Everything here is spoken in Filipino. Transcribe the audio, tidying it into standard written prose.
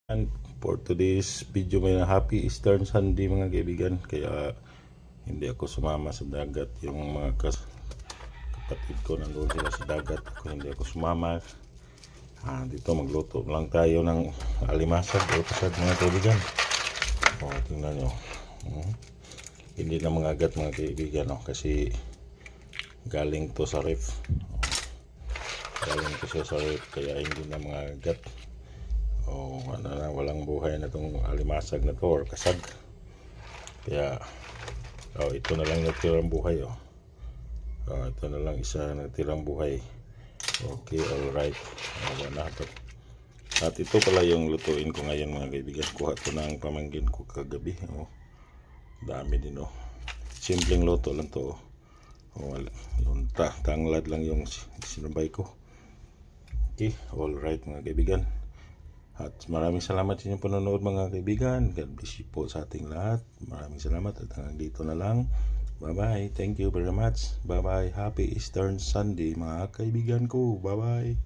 And for today's video, may happy Easter Sunday mga kaibigan. Kaya hindi ako sumama sa dagat. Yung mga kapatid ko nandoon sila sa dagat. Hindi ako sumama. Dito magluto lang tayo ng alimasag o pasag mga kaibigan. Tingnan nyo. Hindi na mga agat mga kaibigan. Kasi galing to sa ref. Galing to siya sa ref. Kaya hindi na mga agat. Walang buhay na itong alimasag na to or kasag. Kaya ito na lang natirang buhay. Ito na lang isa natirang buhay. Okay, alright. Wala ito. At ito pala yung lutuin ko ngayon mga kaibigan. Kuha ito ng pamangkin ko kagabi. Dami din. Simpleng luto lang to. Yung tanglad lang yung sinabay ko. Okay, alright mga kaibigan. At maraming salamat sa inyong panonood mga kaibigan. God bless you po sa ating lahat. Maraming salamat at hanggang dito na lang. Bye bye. Thank you very much. Bye bye. Happy Easter Sunday mga kaibigan ko. Bye bye.